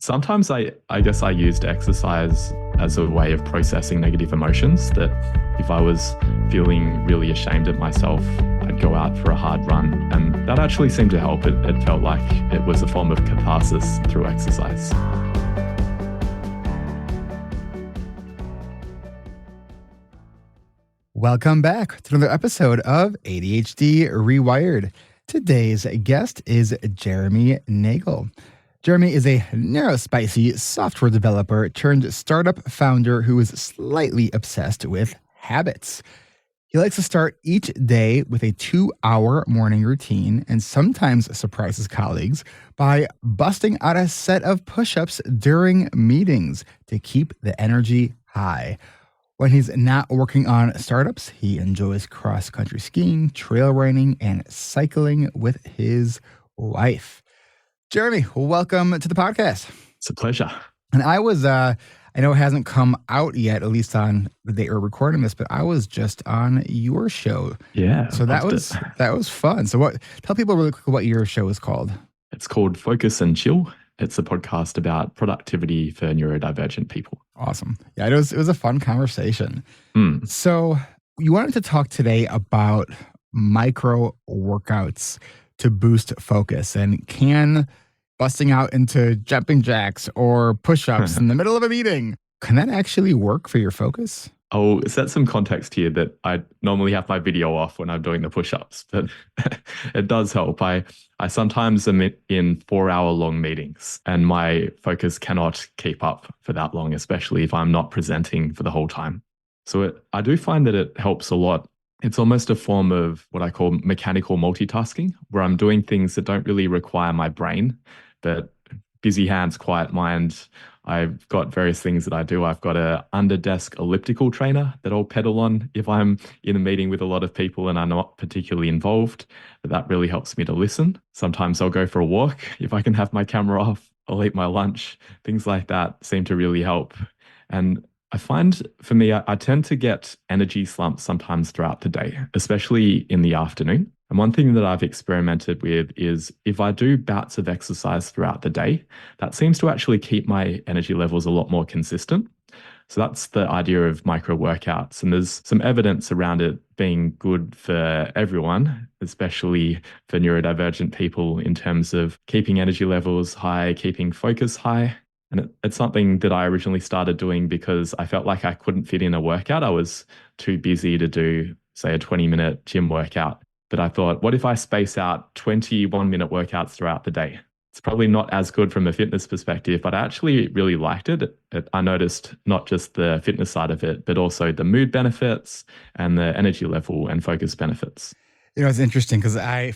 Sometimes I guess I used exercise as a way of processing negative emotions, that if I was feeling really ashamed of myself, I'd go out for a hard run. And that actually seemed to help. It felt like it was a form of catharsis through exercise. Welcome back to another episode of ADHD reWired. Today's guest is Jeremy Nagel. Jeremy is a neurospicy software developer turned startup founder who is slightly obsessed with habits. He likes to start each day with a 2-hour morning routine and sometimes surprises colleagues by busting out a set of push-ups during meetings to keep the energy high. When he's not working on startups, he enjoys cross-country skiing, trail running, and cycling with his wife. Jeremy, welcome to the podcast. It's a pleasure. And I know it hasn't come out yet, at least on the day we're recording this, but I was just on your show. Yeah. So that was fun. So tell people really quick what your show is called. It's called Focus and Chill. It's a podcast about productivity for neurodivergent people. Awesome. Yeah, it was a fun conversation. So you wanted to talk today about micro workouts to boost focus, and can busting out into jumping jacks or push-ups in the middle of a meeting, can that actually work for your focus? I'll set some context here that I normally have my video off when I'm doing the push-ups, but it does help. I sometimes am in 4-hour-long meetings and my focus cannot keep up for that long, especially if I'm not presenting for the whole time. So I do find that it helps a lot. It's almost a form of what I call mechanical multitasking, where I'm doing things that don't really require my brain, but busy hands, quiet mind. I've got various things that I do. I've got a under-desk elliptical trainer that I'll pedal on if I'm in a meeting with a lot of people and I'm not particularly involved. But that really helps me to listen. Sometimes I'll go for a walk if I can have my camera off. I'll eat my lunch. Things like that seem to really help. And I find for me, I tend to get energy slumps sometimes throughout the day, especially in the afternoon. And one thing that I've experimented with is if I do bouts of exercise throughout the day, that seems to actually keep my energy levels a lot more consistent. So that's the idea of micro workouts. And there's some evidence around it being good for everyone, especially for neurodivergent people, in terms of keeping energy levels high, keeping focus high. And it's something that I originally started doing because I felt like I couldn't fit in a workout. I was too busy to do, say, a 20-minute gym workout. But I thought, what if I space out 21-minute workouts throughout the day? It's probably not as good from a fitness perspective, but I actually really liked it. I noticed not just the fitness side of it, but also the mood benefits and the energy level and focus benefits. You know, it's interesting because my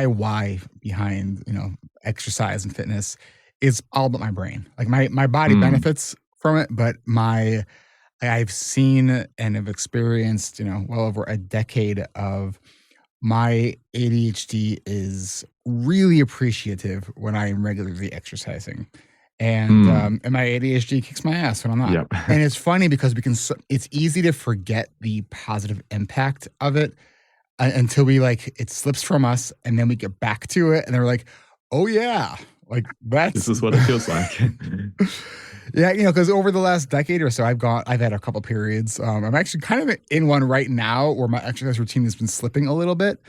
why behind, exercise and fitness is all about my brain. Like my body benefits from it, but I've seen and have experienced, well over a decade of my ADHD is really appreciative when I am regularly exercising. And my ADHD kicks my ass when I'm not. Yep. And it's funny because it's easy to forget the positive impact of it until it slips from us and then we get back to it and they're like, oh yeah, this is what it feels like. Yeah, because over the last decade or so, I've had a couple periods. I'm actually kind of in one right now where my exercise routine has been slipping a little bit.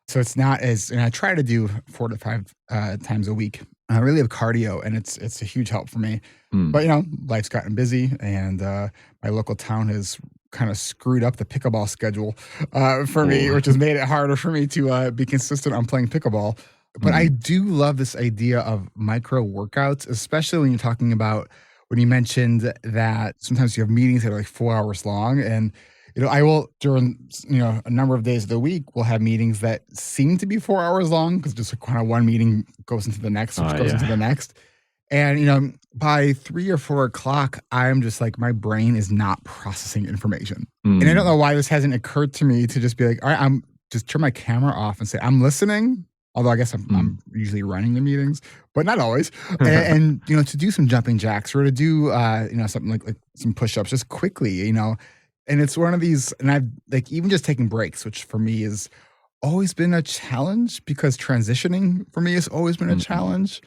So it's not and I try to do 4 to 5 times a week. I really have cardio and it's a huge help for me. But, life's gotten busy and my local town has kind of screwed up the pickleball schedule for me, which has made it harder for me to be consistent on playing pickleball. But I do love this idea of micro workouts, especially when you're talking about when you mentioned that sometimes you have meetings that are 4 hours long. And, I will, during, a number of days of the week, we'll have meetings that seem to be 4 hours long because just kind of one meeting goes into the next, which goes into the next. And, by 3 or 4 o'clock, I'm just my brain is not processing information. And I don't know why this hasn't occurred to me to just be all right, I'm just turn my camera off and say, I'm listening. Although I guess I'm usually running the meetings, but not always. And to do some jumping jacks or to do something like some push-ups just quickly, And it's one of these, and I've even just taking breaks, which for me has always been a challenge because transitioning for me has always been a challenge.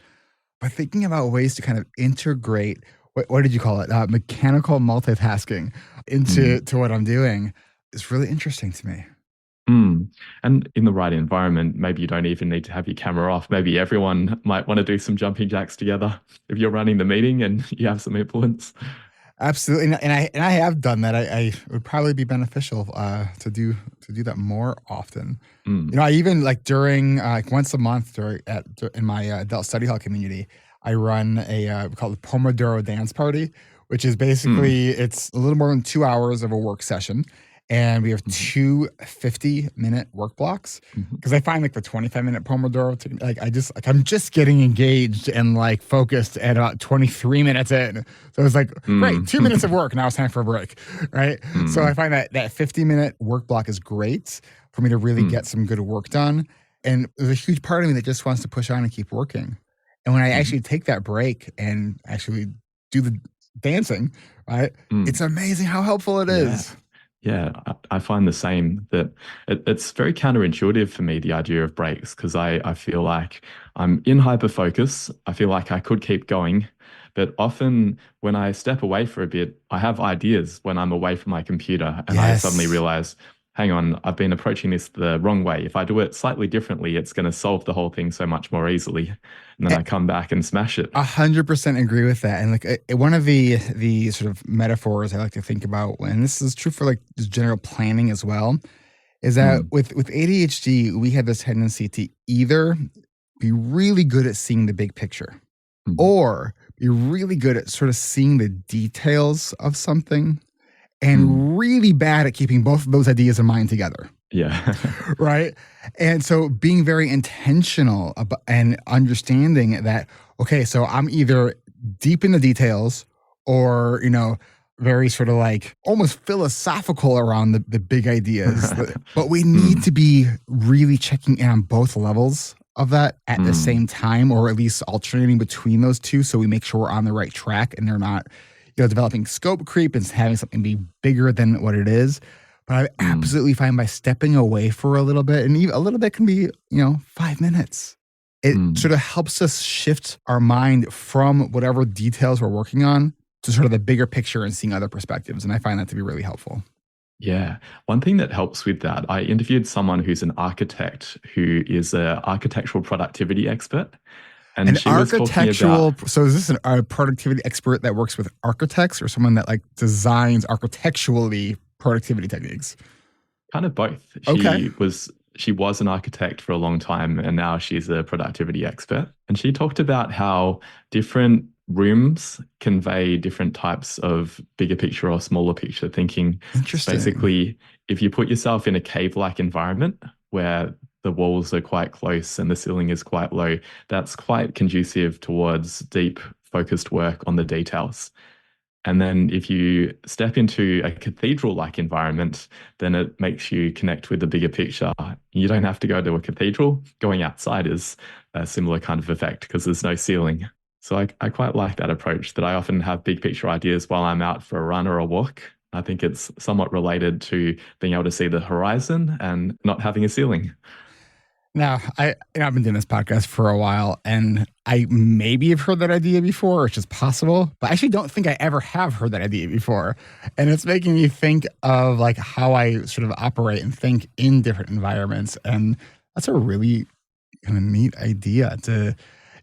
but thinking about ways to kind of integrate what did you call it? Mechanical multitasking into Mm. to what I'm doing is really interesting to me. Mm. And in the right environment, maybe you don't even need to have your camera off. Maybe everyone might want to do some jumping jacks together if you're running the meeting and you have some influence. Absolutely, and I have done that. I it would probably be beneficial to do that more often. Mm. I even like during like once a month in my adult study hall community, I run we call it Pomodoro dance party, which is Mm. basically it's a little more than 2 hours of a work session, and we have Mhm. two 50-minute work blocks. Mhm. Because I find like the 25-minute Pomodoro, I'm just getting engaged and like focused at about 23 minutes in. So it's like, great, Mm. 2 minutes of work. Now it's time for a break. Right. So I Mm. find that 50-minute work block is great for me to really Mm. get some good work done. And there's a huge part of me that just wants to push on and keep working. And when I Mhm. actually take that break and actually do the dancing, right, Mm. it's amazing how helpful it Yeah. is. Yeah, I find the same that it's very counterintuitive for me, the idea of breaks, because I feel like I'm in hyper focus. I feel like I could keep going, but often when I step away for a bit, I have ideas when I'm away from my computer and I suddenly Yes. realize, hang on, I've been approaching this the wrong way. If I do it slightly differently, it's going to solve the whole thing so much more easily. And then I come back and smash it. 100% agree with that. And like one of the sort of metaphors I like to think about, and this is true for like just general planning as well, is that Mm. with ADHD, we have this tendency to either be really good at seeing the big picture Mm. or be really good at sort of seeing the details of something Mm. and really bad at keeping both of those ideas in mind together. Yeah. Right. And so being very intentional about, and understanding that, okay, so I'm either deep in the details or, very sort of like almost philosophical around the big ideas. But we need Mm. to be really checking in on both levels of that at the Mm. same time, or at least alternating between those two. So we make sure we're on the right track and they're not, developing scope creep and having something be bigger than what it is. But I Mm. absolutely find by stepping away for a little bit, and even a little bit can be, 5 minutes. It sort Mm. of helps us shift our mind from whatever details we're working on to sort of the bigger picture and seeing other perspectives. And I find that to be really helpful. Yeah. One thing that helps with that, I interviewed someone who's an architect who is an architectural productivity expert. And An she was talking about architectural, so is this a productivity expert that works with architects or someone that like designs architecturally productivity techniques? kind of both. Okay. She was an architect for a long time and now she's a productivity expert. And she talked about how different rooms convey different types of bigger picture or smaller picture thinking. It's Interesting. basically if you put yourself in a cave-like environment where the walls are quite close and the ceiling is quite low, that's quite conducive towards deep, focused work on the details. And then if you step into a cathedral-like environment, then it makes you connect with the bigger picture. You don't have to go to a cathedral. Going outside is a similar kind of effect because there's no ceiling. So I quite like that approach that I often have big picture ideas while I'm out for a run or a walk. I think it's somewhat related to being able to see the horizon and not having a ceiling. Now, I've been doing this podcast for a while, and I maybe have heard that idea before, which is possible, but I actually don't think I ever have heard that idea before. And it's making me think of like how I sort of operate and think in different environments. And that's a really kind of neat idea to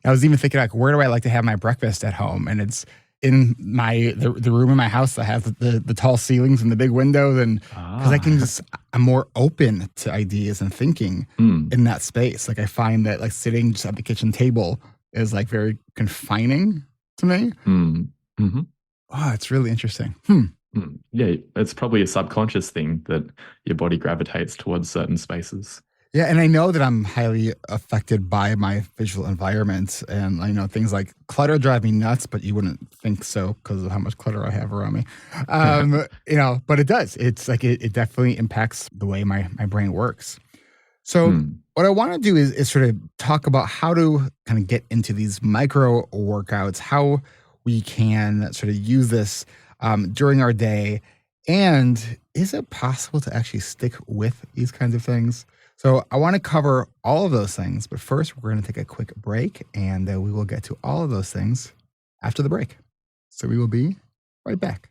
I was even thinking like, where do I like to have my breakfast at home? And it's in the room in my house that has the tall ceilings and the big windows, and because Ah. I'm more open to ideas and thinking Mm. in that space. Like I find that like sitting just at the kitchen table is like very confining to me. Mm. Mhm. Oh, it's really interesting. Hmm. Mm. Yeah, it's probably a subconscious thing that your body gravitates towards certain spaces. Yeah, and I know that I'm highly affected by my visual environment, and I know things like clutter drive me nuts, but you wouldn't think so because of how much clutter I have around me. But it does. It's like it definitely impacts the way my brain works. So Mm. what I want to do is sort of talk about how to kind of get into these micro workouts, how we can sort of use this during our day, and is it possible to actually stick with these kinds of things? So I want to cover all of those things, but first we're going to take a quick break and we will get to all of those things after the break. So we will be right back.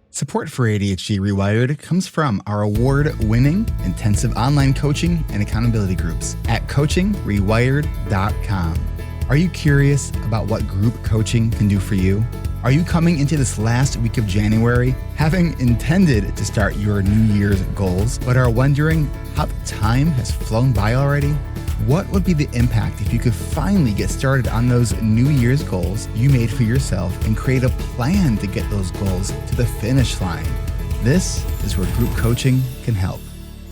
Support for ADHD Rewired comes from our award-winning intensive online coaching and accountability groups at coachingrewired.com. Are you curious about what group coaching can do for you? Are you coming into this last week of January having intended to start your New Year's goals, but are wondering how the time has flown by already? What would be the impact if you could finally get started on those New Year's goals you made for yourself and create a plan to get those goals to the finish line? This is where group coaching can help.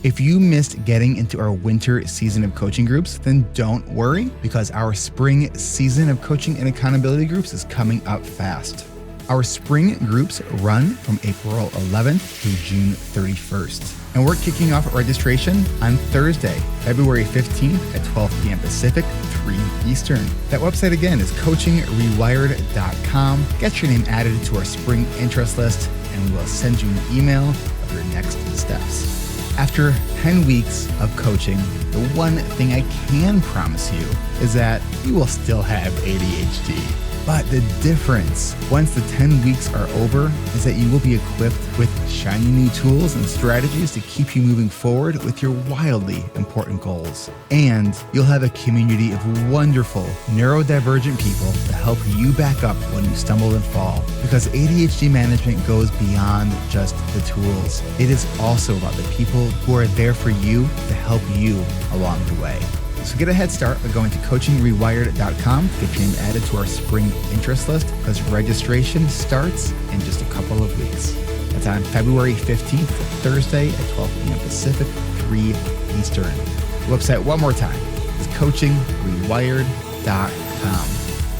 If you missed getting into our winter season of coaching groups, then don't worry, because our spring season of coaching and accountability groups is coming up fast. Our spring groups run from April 11th through June 31st. And we're kicking off registration on Thursday, February 15th at 12 p.m. Pacific, 3 Eastern. That website again is coachingrewired.com. Get your name added to our spring interest list, and we'll send you an email of your next steps. After 10 weeks of coaching, the one thing I can promise you is that you will still have ADHD. But the difference, once the 10 weeks are over, is that you will be equipped with shiny new tools and strategies to keep you moving forward with your wildly important goals. And you'll have a community of wonderful, neurodivergent people to help you back up when you stumble and fall. Because ADHD management goes beyond just the tools. It is also about the people who are there for you to help you along the way. So get a head start by going to coachingrewired.com to get your name added to our spring interest list, because registration starts in just a couple of weeks. That's on February 15th, Thursday at 12 p.m. Pacific, 3 Eastern. The website, one more time, is coachingrewired.com.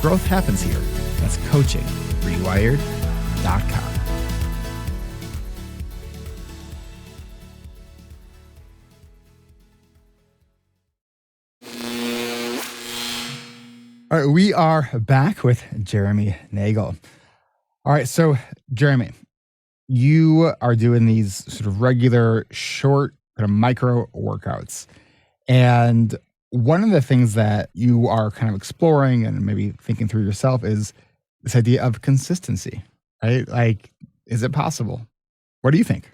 Growth happens here. That's coachingrewired.com. All right, we are back with Jeremy Nagel. All right, so Jeremy, you are doing these sort of regular, short, kind of micro workouts. And one of the things that you are kind of exploring and maybe thinking through yourself is this idea of consistency, right? Like, is it possible? What do you think?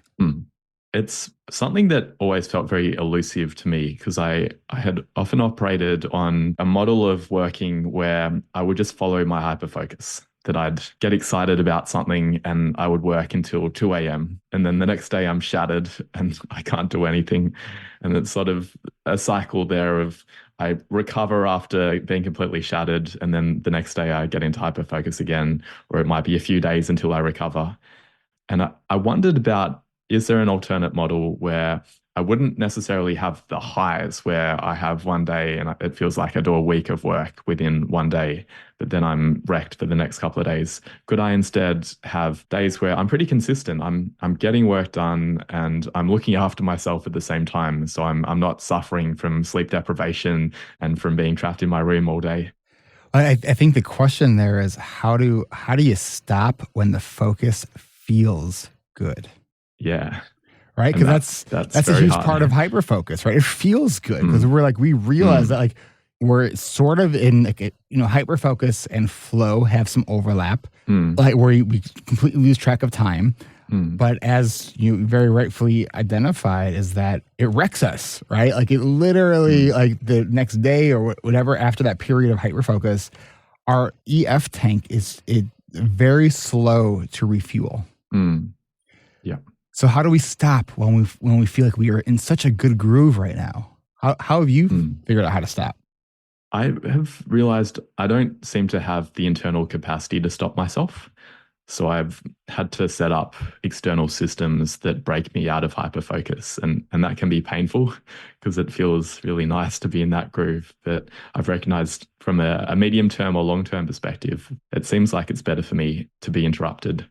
It's something that always felt very elusive to me, because I had often operated on a model of working where I would just follow my hyperfocus, that I'd get excited about something and I would work until 2 a.m. And then the next day I'm shattered and I can't do anything. And it's sort of a cycle there of I recover after being completely shattered, and then the next day I get into hyperfocus again, or it might be a few days until I recover. And I wondered about, is there an alternate model where I wouldn't necessarily have the highs where I have one day and it feels like I do a week of work within one day, but then I'm wrecked for the next couple of days? Could I instead have days where I'm pretty consistent? I'm getting work done and I'm looking after myself at the same time. So I'm not suffering from sleep deprivation and from being trapped in my room all day. I think the question there is how do you stop when the focus feels good? Yeah. Right. Because that's a huge part of hyperfocus, right? It feels good because we realize that like we're sort of in like hyperfocus and flow have some overlap, like where we completely lose track of time. But as you very rightfully identified, is that it wrecks us, right? Like it literally, like the next day or whatever after that period of hyperfocus, our EF tank is very slow to refuel. Yeah. So how do we stop when we feel like we are in such a good groove right now? How have you figured out how to stop? I have realized I don't seem to have the internal capacity to stop myself. So I've had to set up external systems that break me out of hyperfocus. And that can be painful because it feels really nice to be in that groove. But I've recognized from a medium-term or long-term perspective, it seems like it's better for me to be interrupted.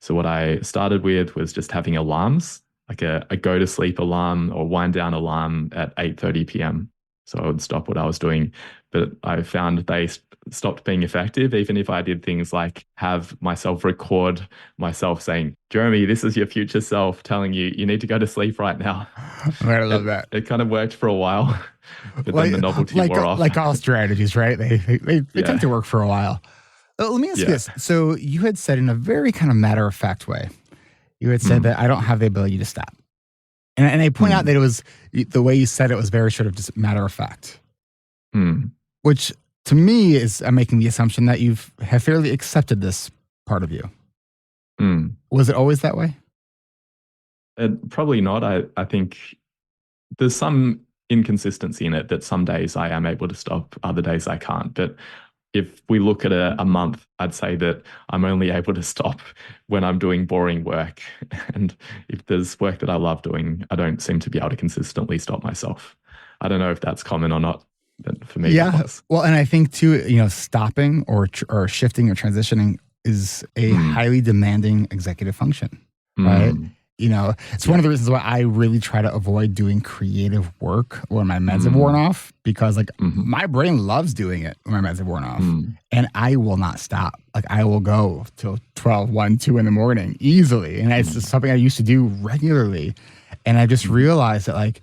So what I started with was just having alarms, like a go to sleep alarm or wind down alarm at 8:30 p.m. So I would stop what I was doing. But I found they stopped being effective, even if I did things like have myself record myself saying, Jeremy, this is your future self telling you, you need to go to sleep right now. I love that. It kind of worked for a while, but then the novelty wore off. Like all strategies, right? They Yeah. tend to work for a while. Let me ask you Yeah. this. So you had said in a very kind of matter-of-fact way, you had said that I don't have the ability to stop. And I point out that it was, the way you said it was very sort of just matter-of-fact. Which to me is, I'm making the assumption that have fairly accepted this part of you. Was it always that way? Probably not. I think there's some inconsistency in it, that some days I am able to stop, other days I can't. But if we look at a month, I'd say that I'm only able to stop when I'm doing boring work. And if there's work that I love doing, I don't seem to be able to consistently stop myself. I don't know if that's common or not, but for me, yeah. it was. Well, and I think too, stopping or shifting or transitioning is a highly demanding executive function, right? It's one of the reasons why I really try to avoid doing creative work when my meds have worn off, because my brain loves doing it when my meds have worn off, and I will not stop. Like I will go till 12, 1, 2 in the morning easily. And it's just something I used to do regularly. And I just realized that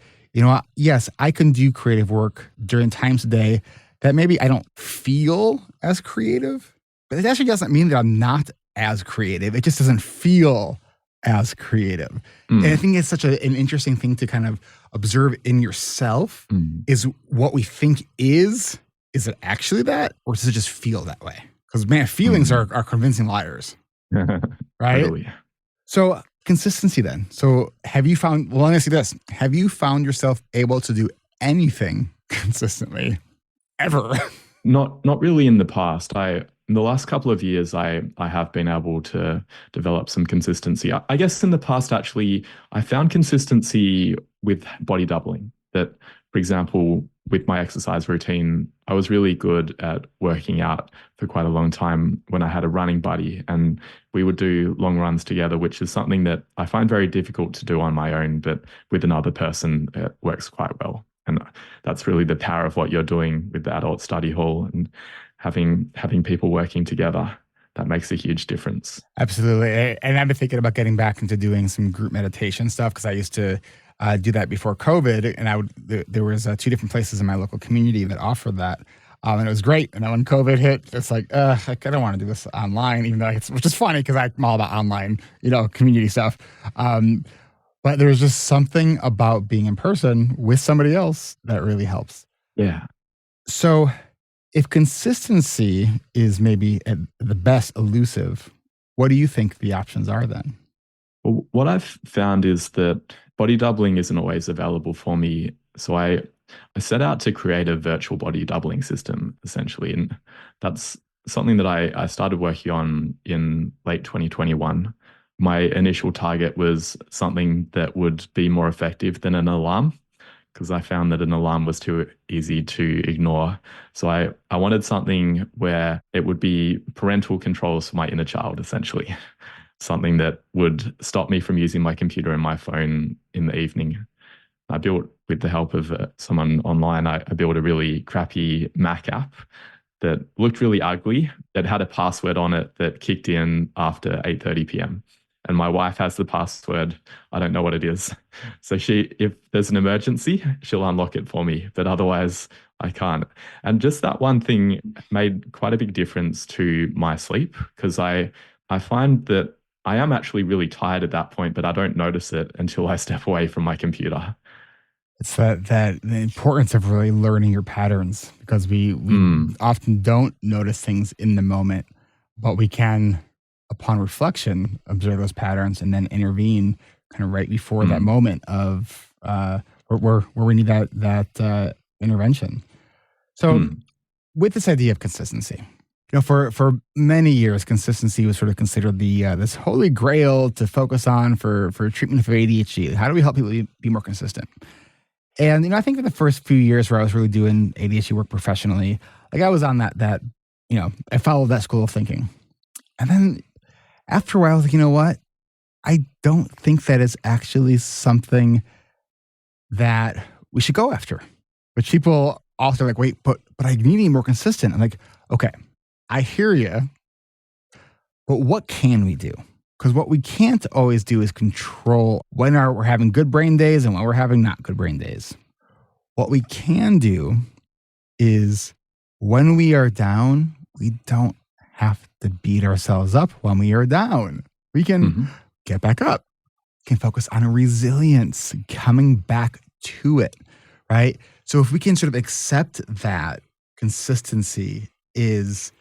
yes, I can do creative work during times of day that maybe I don't feel as creative, but it actually doesn't mean that I'm not as creative. It just doesn't feel as creative. And I think it's such an interesting thing to kind of observe in yourself, is what we think is it actually that, or does it just feel that way? Because man, feelings are convincing liars, right? Totally. So consistency then. So have you found, well, let me ask you this. Have you found yourself able to do anything consistently ever? Not really in the past. In the last couple of years, I have been able to develop some consistency. I guess in the past, actually, I found consistency with body doubling. That, for example, with my exercise routine, I was really good at working out for quite a long time when I had a running buddy, and we would do long runs together, which is something that I find very difficult to do on my own, but with another person, it works quite well. And that's really the power of what you're doing with the adult study hall, and having people working together. That makes a huge difference. Absolutely. And I've been thinking about getting back into doing some group meditation stuff, because I used to do that before COVID. And there was 2 different places in my local community that offered that. And it was great. And then when COVID hit, it's like, I don't want to do this online, even though which is funny because I'm all about online, community stuff. But there's just something about being in person with somebody else that really helps. Yeah. So if consistency is maybe at the best elusive, what do you think the options are then? Well, what I've found is that body doubling isn't always available for me. So I set out to create a virtual body doubling system, essentially. And that's something that I started working on in late 2021. My initial target was something that would be more effective than an alarm, because I found that an alarm was too easy to ignore. So I wanted something where it would be parental controls for my inner child, essentially. Something that would stop me from using my computer and my phone in the evening. I built, with the help of someone online, I built a really crappy Mac app that looked really ugly. It had a password on it that kicked in after 8:30 p.m. And my wife has the password. I don't know what it is. So if there's an emergency, she'll unlock it for me, but otherwise I can't. And just that one thing made quite a big difference to my sleep, because I find that I am actually really tired at that point, but I don't notice it until I step away from my computer. It's that the importance of really learning your patterns, because we often don't notice things in the moment, but we can, upon reflection, observe those patterns and then intervene kind of right before that moment of where we need that intervention. So with this idea of consistency, for many years, consistency was sort of considered the this holy grail to focus on for treatment of ADHD. How do we help people be more consistent? And I think for the first few years where I was really doing ADHD work professionally, I was on that I followed that school of thinking. And then after a while, I was like, you know what? I don't think that is actually something that we should go after. But people also are like, wait, but I need to be more consistent. I'm like, Okay, I hear you, but what can we do? Because what we can't always do is control when we're having good brain days and when we're having not good brain days. What we can do is when we are down, we don't have to beat ourselves up when we are down. We can Hmm. get back up, can focus on resilience, coming back to it, right? So if we can sort of accept that consistency is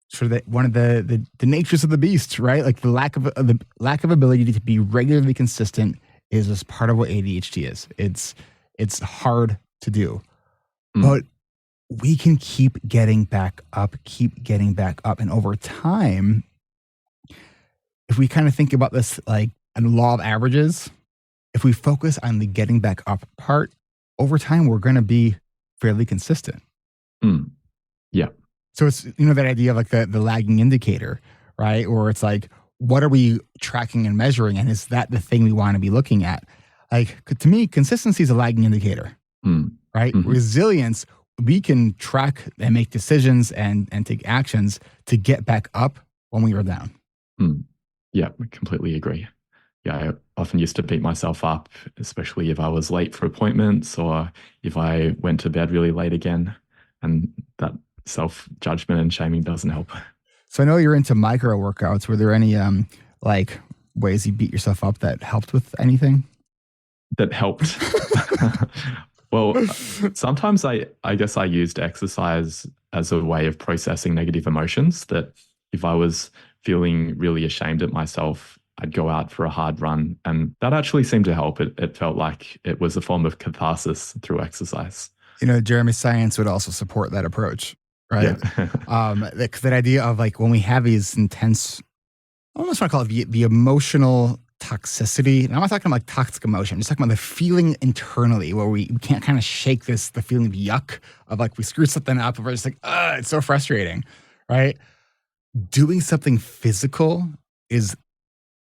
sort of one of the natures of the beast, right? Like the lack of ability to be regularly consistent is just part of what ADHD is. It's hard to do, Mm. but we can keep getting back up, and over time, if we kind of think about this like a law of averages, if we focus on the getting back up part, over time we're going to be fairly consistent. Mm. Yeah. So it's that idea of like the lagging indicator, right? Or it's like, what are we tracking and measuring, and is that the thing we want to be looking at? Like to me, consistency is a lagging indicator, Mm. right? Hmm. Resilience, we can track and make decisions and take actions to get back up when we are down. Mm. Yeah, I completely agree. Yeah, I often used to beat myself up, especially if I was late for appointments or if I went to bed really late again. And that self-judgment and shaming doesn't help. So I know you're into micro workouts. Were there any like ways you beat yourself up that helped with anything? That helped. Well, sometimes I guess I used exercise as a way of processing negative emotions. That if I was feeling really ashamed at myself, I'd go out for a hard run. And that actually seemed to help. It felt like it was a form of catharsis through exercise. Jeremy Science would also support that approach, right? Yeah. That idea of like when we have these intense, I almost want to call it the emotional toxicity. And I'm not talking about like toxic emotion. I'm just talking about the feeling internally where we can't kind of shake the feeling of yuck of like we screwed something up and we're just like, it's so frustrating, right? Doing something physical is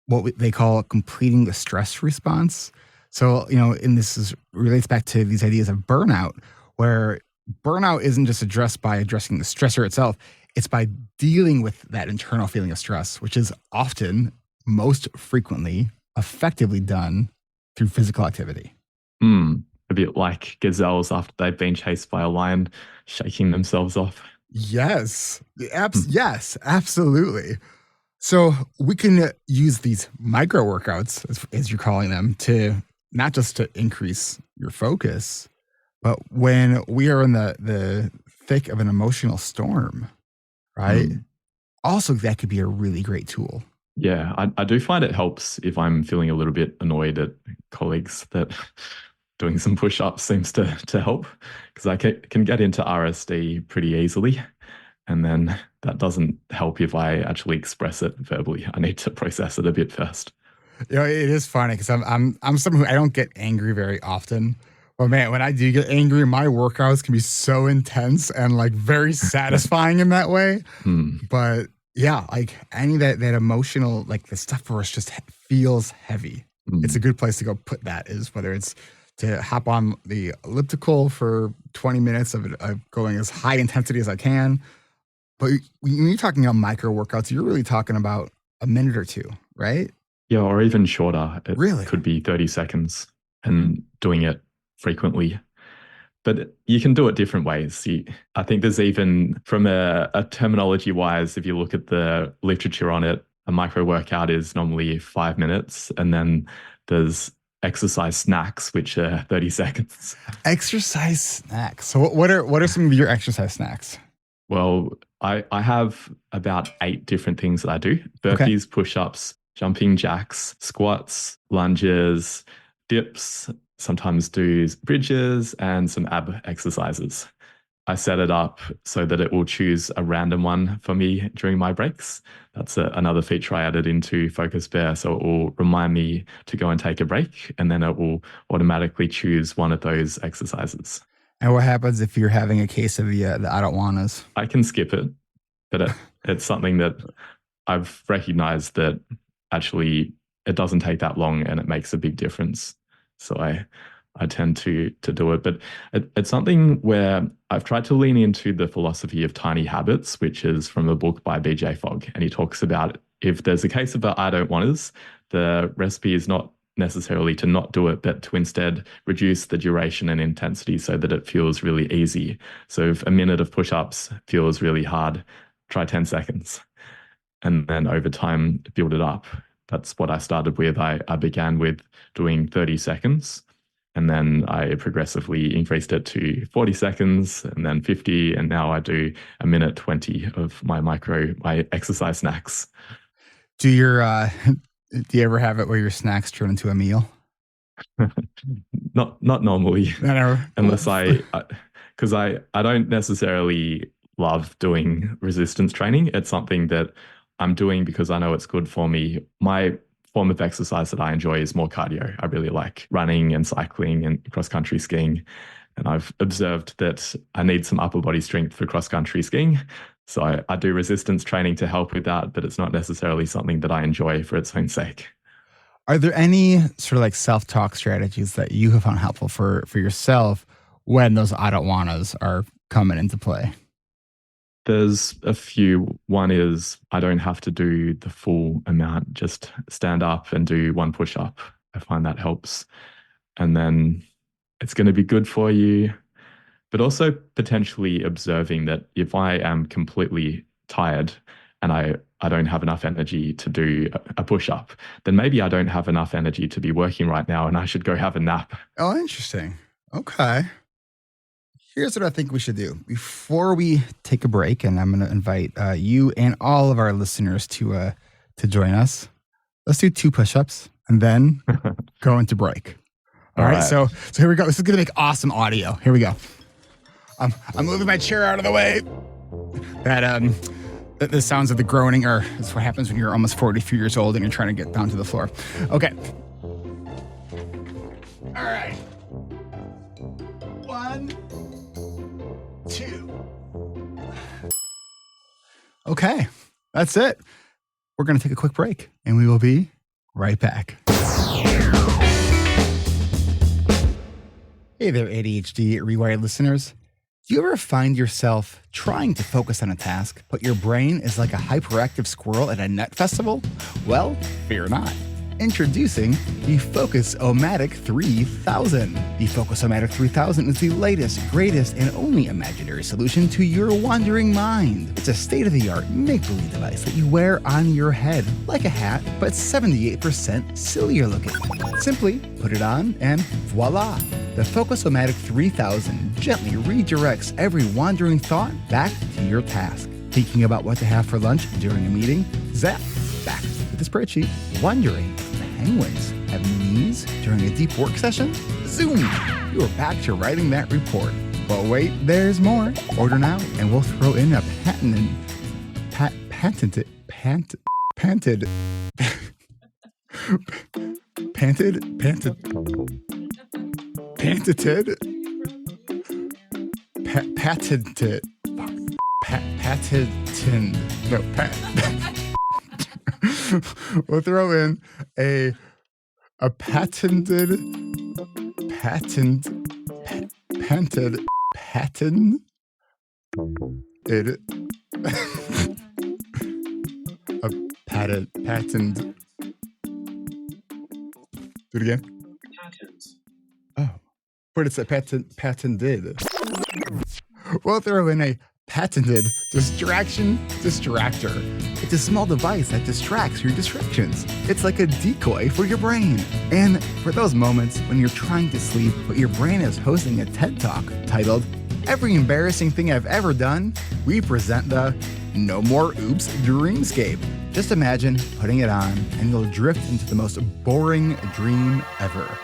what they call completing the stress response. So, and relates back to these ideas of burnout, where burnout isn't just addressed by addressing the stressor itself, it's by dealing with that internal feeling of stress, which is often, most frequently, effectively done through physical activity. Mm. A bit like gazelles after they've been chased by a lion, shaking themselves off. Yes. Mm. Yes, absolutely. So we can use these micro workouts, as you're calling them, to not just to increase your focus, but when we are in the thick of an emotional storm, right? Mm. Also, that could be a really great tool. Yeah, I do find it helps if I'm feeling a little bit annoyed at colleagues that doing some push-ups seems to help because I can get into RSD pretty easily. And then that doesn't help if I actually express it verbally. I need to process it a bit first. It is funny because I'm someone who I don't get angry very often. But man, when I do get angry, my workouts can be so intense and like very satisfying in that way. Hmm. But yeah, like any of that emotional, like the stuff where it's just feels heavy. It's a good place to go put that, is whether it's to hop on the elliptical for 20 minutes of going as high intensity as I can. But when you're talking about micro workouts, you're really talking about a minute or two, right? Yeah, or even shorter. It Really? could be 30 seconds and doing it frequently. But you can do it different ways. I think there's even, from a terminology wise, if you look at the literature on it, a micro workout is normally 5 minutes. And then there's exercise snacks, which are 30 seconds. Exercise snacks. So what are some of your exercise snacks? Well, I have about 8 different things that I do: Okay. burpees, push-ups, jumping jacks, squats, lunges, dips, sometimes do bridges and some ab exercises. I set it up so that it will choose a random one for me during my breaks. That's another feature I added into Focus Bear. So it will remind me to go and take a break, and then it will automatically choose one of those exercises. And what happens if you're having a case of the I don't wannas? I can skip it, but it's something that I've recognized that actually it doesn't take that long and it makes a big difference. So I tend to do it. But it's something where I've tried to lean into the philosophy of tiny habits, which is from a book by BJ Fogg. And he talks about if there's a case of I don't wanters, the recipe is not necessarily to not do it, but to instead reduce the duration and intensity so that it feels really easy. So if a minute of push-ups feels really hard, try 10 seconds. And then over time, build it up. That's what I started with. I began with doing 30 seconds. And then I progressively increased it to 40 seconds and then 50. And now I do a minute 20 of my exercise snacks. Do you ever have it where your snacks turn into a meal? Not normally. Never. Unless because I don't necessarily love doing resistance training. It's something that I'm doing because I know it's good for me. My form of exercise that I enjoy is more cardio. I really like running and cycling and cross-country skiing. And I've observed that I need some upper body strength for cross-country skiing. So I do resistance training to help with that, but it's not necessarily something that I enjoy for its own sake. Are there any sort of like self-talk strategies that you have found helpful for yourself when those I don't wannas are coming into play? There's a few. One is I don't have to do the full amount, just stand up and do one push-up. I find that helps. And then it's going to be good for you, but also potentially observing that if I am completely tired and I don't have enough energy to do a push-up, then maybe I don't have enough energy to be working right now and I should go have a nap. Oh, interesting. Okay. Here's what I think we should do. Before we take a break, and I'm going to invite you and all of our listeners to join us, let's do 2 push-ups and then go into break. All right. So here we go. This is going to make awesome audio. Here we go. I'm moving my chair out of the way. The sounds of the groaning is what happens when you're almost 43 years old and you're trying to get down to the floor. Okay. All right. 1, 2. Okay, that's it. We're going to take a quick break and we will be right back. Hey there, ADHD reWired listeners. Do you ever find yourself trying to focus on a task, but your brain is like a hyperactive squirrel at a nut festival? Well, fear not. Introducing the Focus-O-Matic 3000. The Focus-O-Matic 3000 is the latest, greatest, and only imaginary solution to your wandering mind. It's a state-of-the-art make-believe device that you wear on your head like a hat, but 78% sillier looking. Simply put it on and voila! The Focus-O-Matic 3000 gently redirects every wandering thought back to your task. Thinking about what to have for lunch during a meeting? Zap! Back to the spreadsheet. Wondering if the penguins have knees during a deep work session? Zoom! You are back to writing that report. But wait, there's more. Order now, and we'll throw in a patented we'll throw in a patented do it again. Oh, but it's a patented. We'll throw in a patented distraction distractor. It's a small device that distracts your distractions. It's like a decoy for your brain. And for those moments when you're trying to sleep, but your brain is hosting a TED Talk titled, Every Embarrassing Thing I've Ever Done, we present the No More Oops Dreamscape. Just imagine putting it on and you'll drift into the most boring dream ever.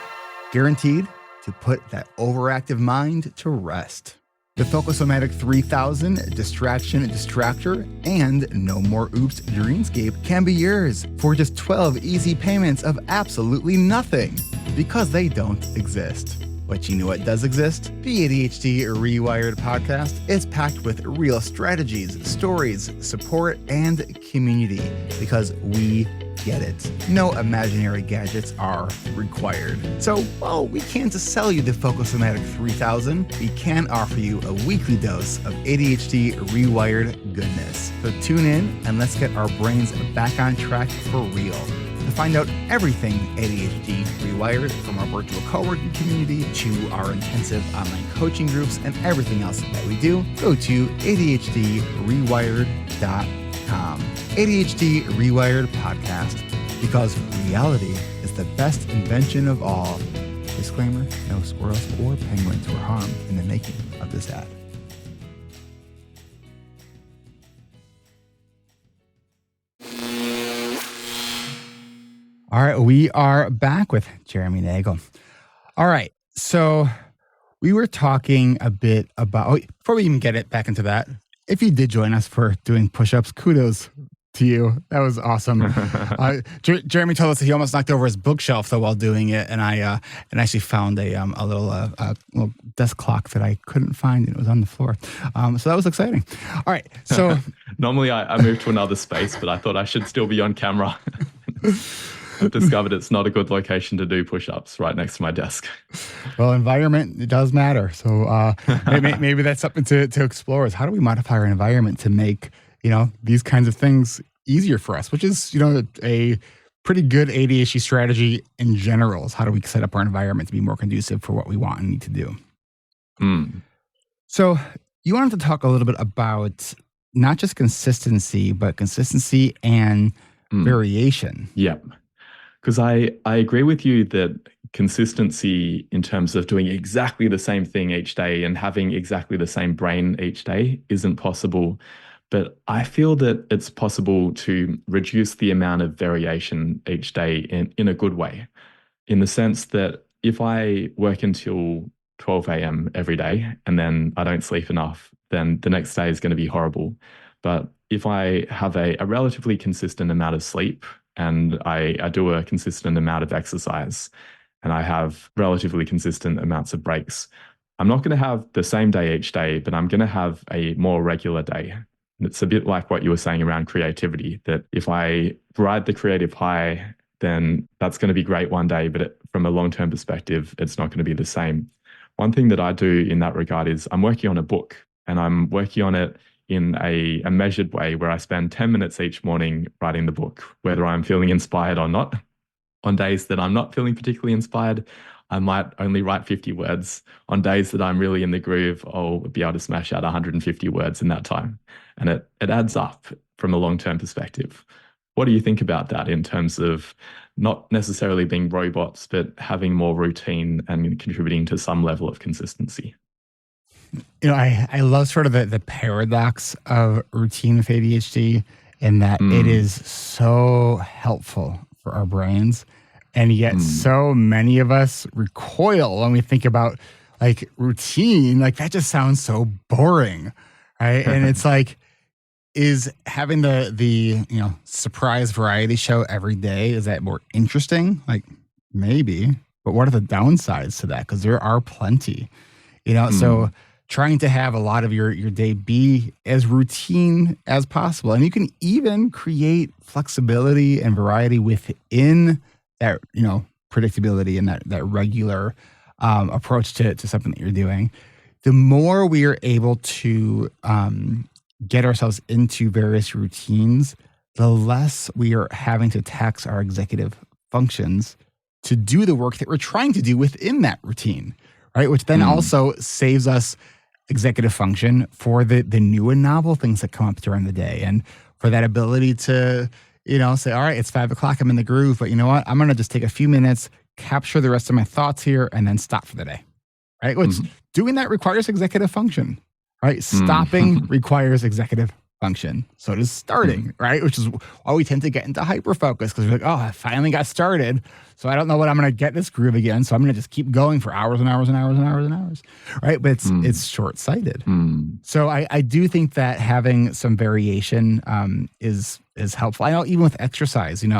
Guaranteed to put that overactive mind to rest. The Focus-O-Matic 3000 Distraction Distractor and No More Oops Dreamscape can be yours for just 12 easy payments of absolutely nothing, because they don't exist. But you know what does exist? The ADHD reWired podcast is packed with real strategies, stories, support, and community, because we get it. No imaginary gadgets are required. So, while we can't sell you the Focus-O-Matic 3000, we can offer you a weekly dose of ADHD rewired goodness. So tune in and let's get our brains back on track for real. To find out everything ADHD rewired, from our virtual co-working community to our intensive online coaching groups and everything else that we do, go to ADHDrewired.com. ADHD Rewired Podcast, because reality is the best invention of all. Disclaimer, no squirrels or penguins were harmed in the making of this ad. All right, we are back with Jeremy Nagel. All right, so we were talking a bit about, before we even get it back into that, if you did join us for doing push-ups, kudos to you. That was awesome. Jeremy told us that he almost knocked over his bookshelf though while doing it, and I actually found a little desk clock that I couldn't find, and it was on the floor. So that was exciting. All right, so normally I moved to another space, but I thought I should still be on camera. I've discovered it's not a good location to do push-ups right next to my desk. Well, environment, it does matter. So maybe that's something to explore, is how do we modify our environment to make, these kinds of things easier for us, which is, a pretty good ADHD strategy in general, is how do we set up our environment to be more conducive for what we want and need to do. So you wanted to talk a little bit about not just consistency, but consistency and variation. Yep. Because I agree with you that consistency in terms of doing exactly the same thing each day and having exactly the same brain each day isn't possible. But I feel that it's possible to reduce the amount of variation each day in a good way, in the sense that if I work until 12 a.m. every day and then I don't sleep enough, then the next day is going to be horrible. But if I have a relatively consistent amount of sleep, and I do a consistent amount of exercise, and I have relatively consistent amounts of breaks, I'm not going to have the same day each day, but I'm going to have a more regular day. And it's a bit like what you were saying around creativity, that if I ride the creative high, then that's going to be great one day, but from a long-term perspective, it's not going to be the same. One thing that I do in that regard is I'm working on a book, and I'm working on it in a measured way where I spend 10 minutes each morning writing the book, whether I'm feeling inspired or not. On days that I'm not feeling particularly inspired, I might only write 50 words. On days that I'm really in the groove, I'll be able to smash out 150 words in that time. And it adds up from a long-term perspective. What do you think about that in terms of not necessarily being robots, but having more routine and contributing to some level of consistency? I love sort of the paradox of routine with ADHD, in that it is so helpful for our brains, and yet so many of us recoil when we think about like routine. Like, that just sounds so boring, right? And it's like, is having the surprise variety show every day, is that more interesting? Like, maybe, but what are the downsides to that? Because there are plenty, so trying to have a lot of your day be as routine as possible. And you can even create flexibility and variety within that, predictability and that regular approach to something that you're doing. The more we are able to get ourselves into various routines, the less we are having to tax our executive functions to do the work that we're trying to do within that routine, right? Which then also saves us executive function for the new and novel things that come up during the day, and for that ability to, say, all right, it's 5 o'clock, I'm in the groove, but you know what? I'm going to just take a few minutes, capture the rest of my thoughts here, and then stop for the day, right? Which doing that requires executive function, right? Stopping requires executive function. So does starting, right? Which is why we tend to get into hyper-focus, because we're like, oh, I finally got started, so I don't know when I'm going to get this groove again, so I'm going to just keep going for hours and hours and hours and hours and hours, right? But it's short-sighted. So I do think that having some variation is helpful. I know even with exercise, and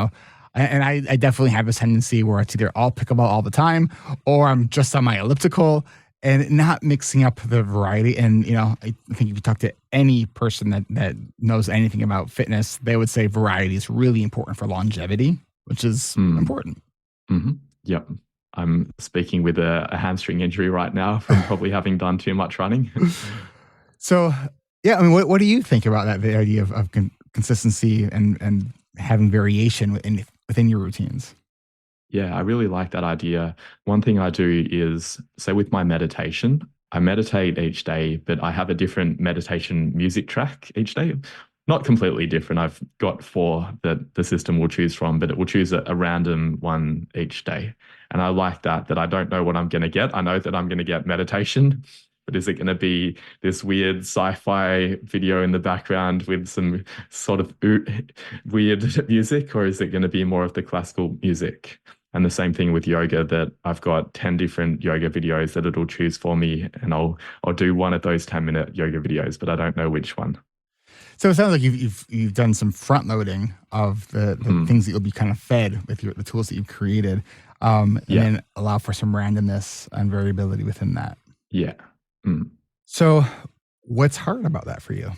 I definitely have this tendency where it's either all pickleball all the time, or I'm just on my elliptical, and not mixing up the variety. And, I think if you talk to any person that knows anything about fitness, they would say variety is really important for longevity, which is Mm. important. Hmm. Yep. I'm speaking with a hamstring injury right now from probably having done too much running. So, yeah, I mean, what do you think about that, the idea of consistency and having variation within your routines? Yeah, I really like that idea. One thing I do is, say, with my meditation, I meditate each day, but I have a different meditation music track each day. Not completely different. I've got four that the system will choose from, but it will choose a random one each day. And I like that I don't know what I'm going to get. I know that I'm going to get meditation, but is it going to be this weird sci-fi video in the background with some sort of weird music, or is it going to be more of the classical music? And the same thing with yoga, that I've got 10 different yoga videos that it'll choose for me, and I'll do one of those 10-minute yoga videos, but I don't know which one. So it sounds like you've done some front loading of the Mm. things that you'll be kind of fed with the tools that you've created, and Yeah. then allow for some randomness and variability within that. Yeah. Mm. So, what's hard about that for you?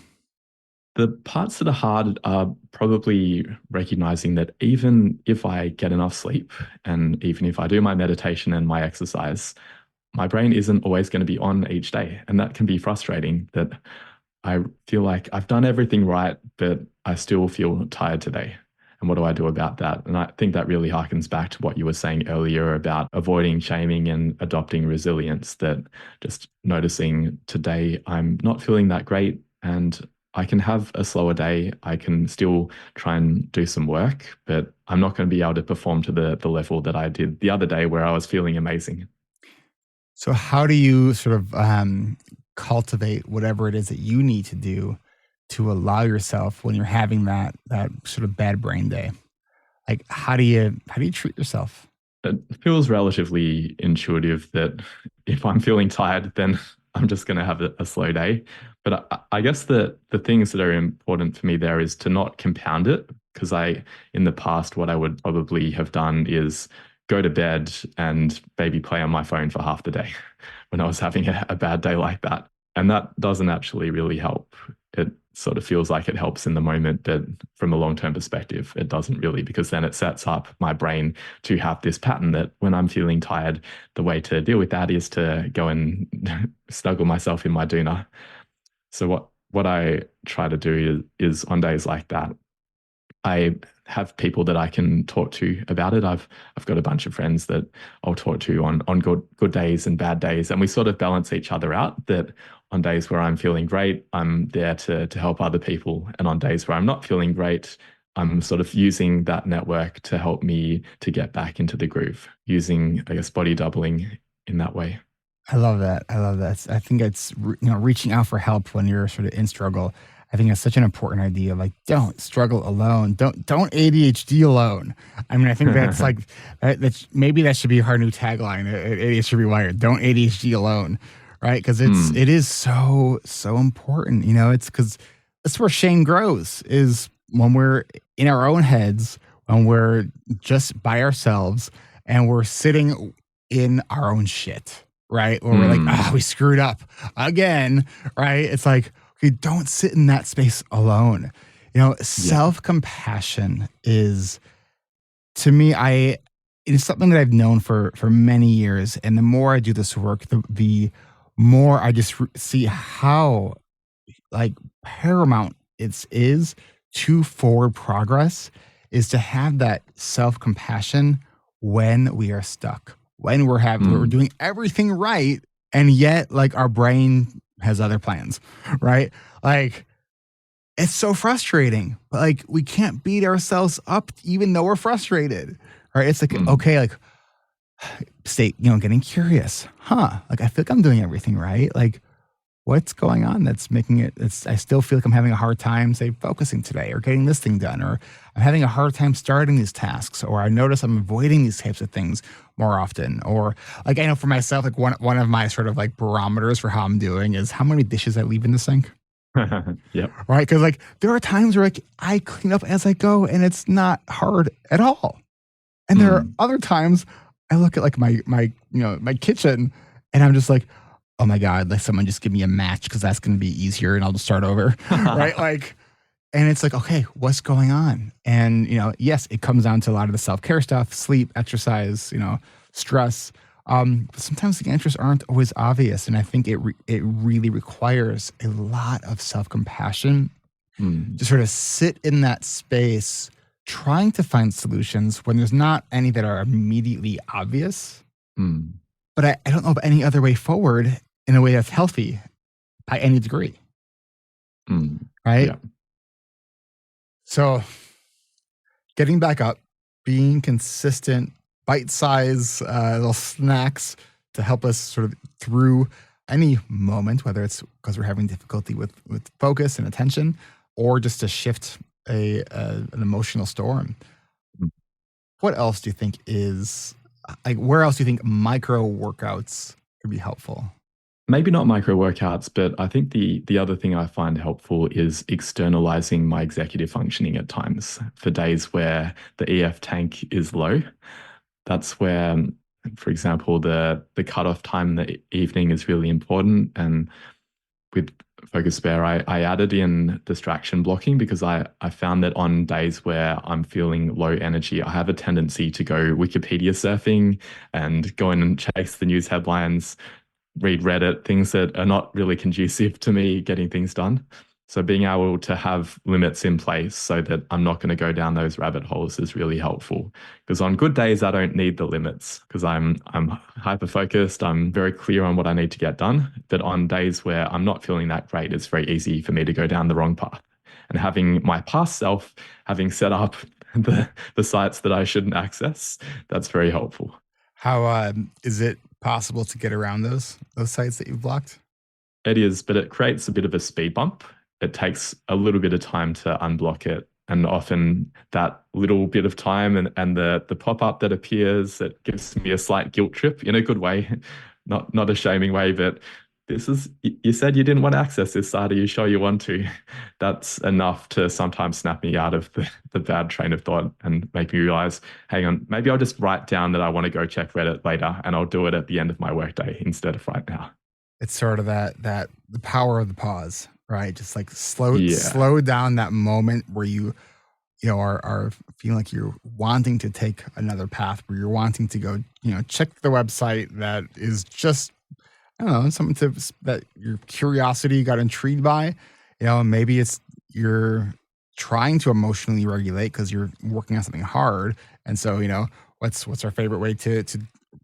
The parts that are hard are probably recognizing that even if I get enough sleep and even if I do my meditation and my exercise, my brain isn't always going to be on each day. And that can be frustrating, that I feel like I've done everything right, but I still feel tired today. And what do I do about that? And I think that really harkens back to what you were saying earlier about avoiding shaming and adopting resilience, that just noticing today I'm not feeling that great and I can have a slower day. I can still try and do some work, but I'm not going to be able to perform to the level that I did the other day where I was feeling amazing. So, how do you sort of cultivate whatever it is that you need to do to allow yourself when you're having that sort of bad brain day? Like, how do you treat yourself? It feels relatively intuitive that if I'm feeling tired, then I'm just going to have a slow day. But I guess the things that are important for me there is to not compound it, because in the past, what I would probably have done is go to bed and maybe play on my phone for half the day when I was having a bad day like that. And that doesn't actually really help. It sort of feels like it helps in the moment, but from a long-term perspective, it doesn't really, because then it sets up my brain to have this pattern that when I'm feeling tired, the way to deal with that is to go and snuggle myself in my doona. So what I try to do is on days like that, I have people that I can talk to about it. I've got a bunch of friends that I'll talk to on good days and bad days, and we sort of balance each other out. That on days where I'm feeling great, I'm there to help other people, and on days where I'm not feeling great, I'm sort of using that network to help me to get back into the groove, using, I guess, body doubling in that way. I love that. I love that. I think it's reaching out for help when you're sort of in struggle. I think that's such an important idea. Like, don't struggle alone. Don't ADHD alone. I mean, I think that's like that's maybe that should be our new tagline. It should be rewired. Don't ADHD alone, right? Because Mm. it is so important. It's because that's where shame grows, is when we're in our own heads, when we're just by ourselves, and we're sitting in our own shit, right? Where we're like, Mm. we screwed up again, right? It's like, okay, don't sit in that space alone. Yeah. Self compassion is, to me, it's something that I've known for many years. And the more I do this work, the more I just see how like paramount it is to forward progress, is to have that self compassion when we are stuck, when we're Mm. doing everything right, and yet like our brain has other plans, right? Like, it's so frustrating, but like we can't beat ourselves up even though we're frustrated, right? It's like, Mm. okay, like getting curious, huh? Like, I feel like I'm doing everything right. Like, what's going on that's making I still feel like I'm having a hard time, say, focusing today or getting this thing done, or I'm having a hard time starting these tasks, or I notice I'm avoiding these types of things more often. Or like, I know for myself, like one of my sort of like barometers for how I'm doing is how many dishes I leave in the sink, Yep. right? Because like there are times where like I clean up as I go and it's not hard at all. And there are Mm. other times I look at like my kitchen and I'm just like, oh my God, like someone just give me a match because that's going to be easier and I'll just start over. Right. Like, and it's like, okay, what's going on? And, yes, it comes down to a lot of the self-care stuff, sleep, exercise, stress. But sometimes the answers aren't always obvious. And I think it really requires a lot of self-compassion to sort of sit in that space, trying to find solutions when there's not any that are immediately obvious. But I don't know of any other way forward in a way that's healthy by any degree. Right? Yeah. So getting back up, being consistent, bite-sized little snacks to help us sort of through any moment, whether it's because we're having difficulty with focus and attention, or just to shift an emotional storm. What else do you think is, like, where else do you think micro workouts could be helpful? Maybe not micro workouts, but I think the other thing I find helpful is externalizing my executive functioning at times for days where the EF tank is low. That's where, for example, the cutoff time in the evening is really important. And with Focus Spare, I added in distraction blocking because I found that on days where I'm feeling low energy, I have a tendency to go Wikipedia surfing and go in and chase the news headlines, read Reddit, things that are not really conducive to me getting things done. So being able to have limits in place so that I'm not going to go down those rabbit holes is really helpful. Because on good days, I don't need the limits because I'm hyper focused. I'm very clear on what I need to get done. But on days where I'm not feeling that great, it's very easy for me to go down the wrong path. And having my past self, having set up the sites that I shouldn't access, that's very helpful. How is it possible to get around those sites that you've blocked? It is, but it creates a bit of a speed bump. It takes a little bit of time to unblock it. And often that little bit of time and the pop-up that appears, it gives me a slight guilt trip in a good way, not a shaming way, but you said you didn't want to access this site. Are you sure you want to? That's enough to sometimes snap me out of the bad train of thought and make me realize, hang on, maybe I'll just write down that I want to go check Reddit later and I'll do it at the end of my workday instead of right now. It's sort of that the power of the pause, right? Just like slow down that moment where you are feeling like you're wanting to take another path, where you're wanting to go, check the website that is just, I don't know, something that your curiosity got intrigued by. Maybe it's you're trying to emotionally regulate because you're working on something hard. And so, what's our favorite way to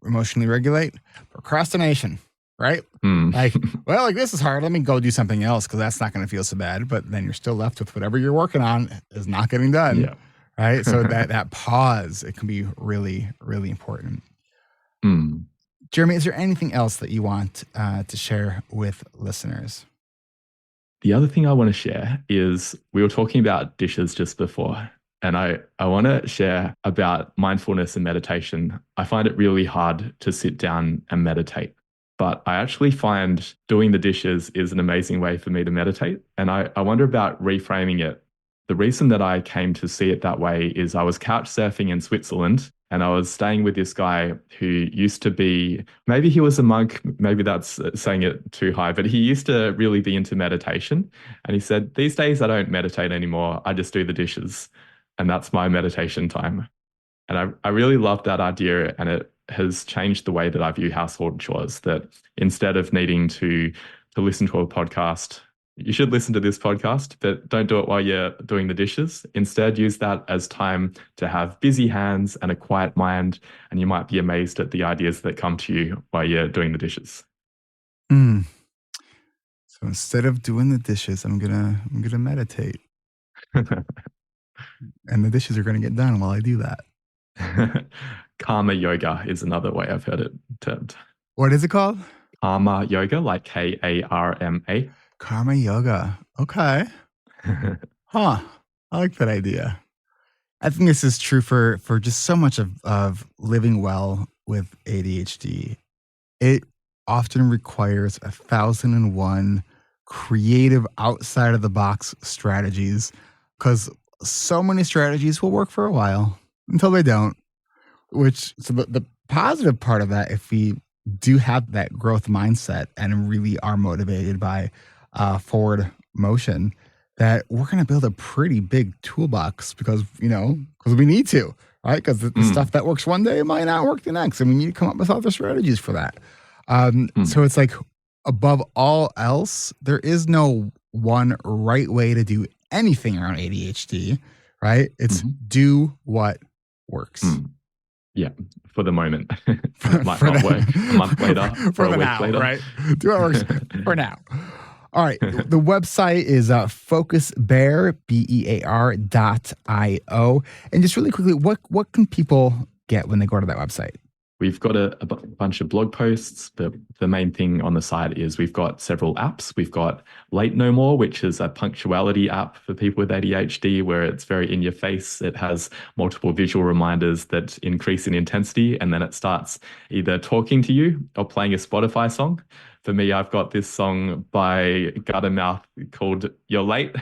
emotionally regulate? Procrastination. Right? Like, well, like this is hard. Let me go do something else because that's not going to feel so bad. But then you're still left with whatever you're working on is not getting done. Yeah. Right? So that pause, it can be really, really important. Jeremy, is there anything else that you want to share with listeners? The other thing I want to share is we were talking about dishes just before. And I want to share about mindfulness and meditation. I find it really hard to sit down and meditate. But I actually find doing the dishes is an amazing way for me to meditate. And I wonder about reframing it. The reason that I came to see it that way is I was couch surfing in Switzerland and I was staying with this guy who used to be, maybe he was a monk, maybe that's saying it too high, but he used to really be into meditation. And he said, these days I don't meditate anymore. I just do the dishes. And that's my meditation time. And I really love that idea. And it has changed the way that I view household chores, that instead of needing to listen to a podcast, you should listen to this podcast, but don't do it while you're doing the dishes. Instead, use that as time to have busy hands and a quiet mind, and you might be amazed at the ideas that come to you while you're doing the dishes. So instead of doing the dishes, I'm gonna meditate. And the dishes are gonna get done while I do that. Karma yoga is another way I've heard it termed. What is it called? Karma yoga, like Karma. Karma yoga. Okay. Huh. I like that idea. I think this is true for just so much of living well with ADHD. It often requires 1,001 creative outside of the box strategies, because so many strategies will work for a while until they don't. So the positive part of that, if we do have that growth mindset and really are motivated by forward motion, that we're going to build a pretty big toolbox because we need to, right? Because the stuff that works one day might not work the next, and we need to come up with other strategies for that. So it's like, above all else, there is no one right way to do anything around ADHD, right? It's do what works. Yeah, for the moment. It might not work a month later or a week later. Right? Do what works for now. All right. The website is focusbear, BEAR.io. And just really quickly, what can people get when they go to that website? We've got a bunch of blog posts. The main thing on the site is we've got several apps. We've got Late No More, which is a punctuality app for people with ADHD, where it's very in your face. It has multiple visual reminders that increase in intensity, and then it starts either talking to you or playing a Spotify song. For me, I've got this song by Guttermouth called You're Late.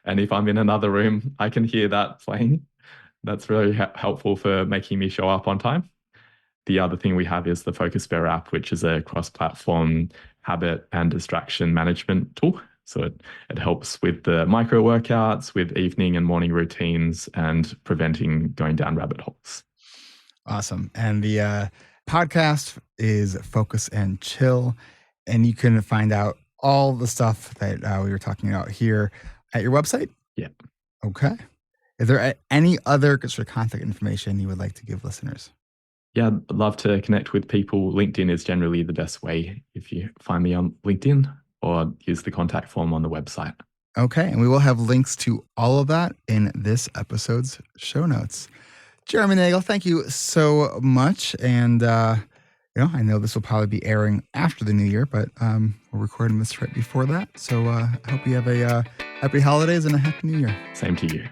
And if I'm in another room, I can hear that playing. That's really helpful for making me show up on time. The other thing we have is the FocusBear app, which is a cross-platform habit and distraction management tool. So it helps with the micro workouts, with evening and morning routines, and preventing going down rabbit holes. Awesome. And the podcast is Focus and Chill. And you can find out all the stuff that we were talking about here at your website? Yeah. Okay. Is there any other sort of contact information you would like to give listeners? Yeah, I'd love to connect with people. LinkedIn is generally the best way if you find me on LinkedIn, or use the contact form on the website. Okay. And we will have links to all of that in this episode's show notes. Jeremy Nagel, thank you so much. And, I know this will probably be airing after the new year, but we're recording this right before that. So I hope you have a happy holidays and a happy new year. Same to you.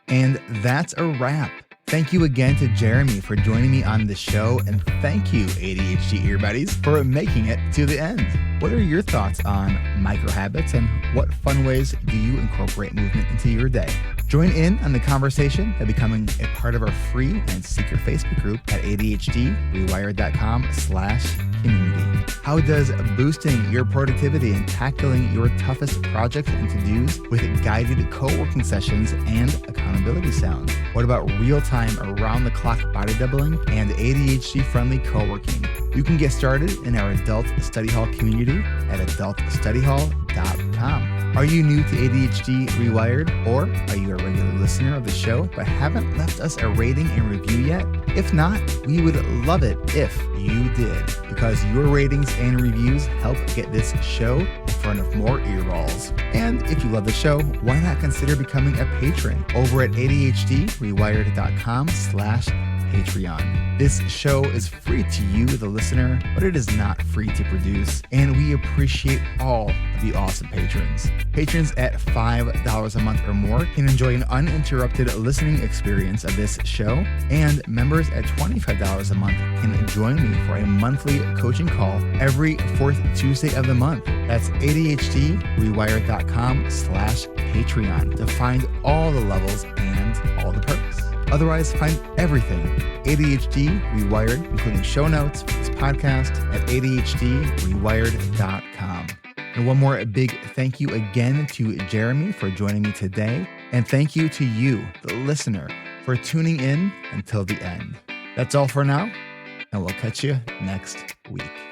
And that's a wrap. Thank you again to Jeremy for joining me on the show, and thank you, ADHD ear buddies, for making it to the end. What are your thoughts on micro habits, and what fun ways do you incorporate movement into your day? Join in on the conversation by becoming a part of our free and secret Facebook group at ADHD-rewired.com/community. How does boosting your productivity and tackling your toughest projects and to-dos with guided co-working sessions and accountability sound? What about real-time around-the-clock body doubling and ADHD-friendly co-working? You can get started in our Adult Study Hall community at adultstudyhall.com. Are you new to ADHD Rewired, or are you a regular listener of the show but haven't left us a rating and review yet? If not, we would love it if you did, because your ratings and reviews help get this show in front of more earballs. And if you love the show, why not consider becoming a patron over at ADHDrewired.com/Patreon. This show is free to you, the listener, but it is not free to produce, and we appreciate all of the awesome patrons. Patrons at $5 a month or more can enjoy an uninterrupted listening experience of this show, and members at $25 a month can join me for a monthly coaching call every fourth Tuesday of the month. That's ADHDrewired.com/Patreon to find all the levels and all the perks. Otherwise, find everything ADHD Rewired, including show notes for this podcast, at ADHDrewired.com. And one more big thank you again to Jeremy for joining me today. And thank you to you, the listener, for tuning in until the end. That's all for now, and we'll catch you next week.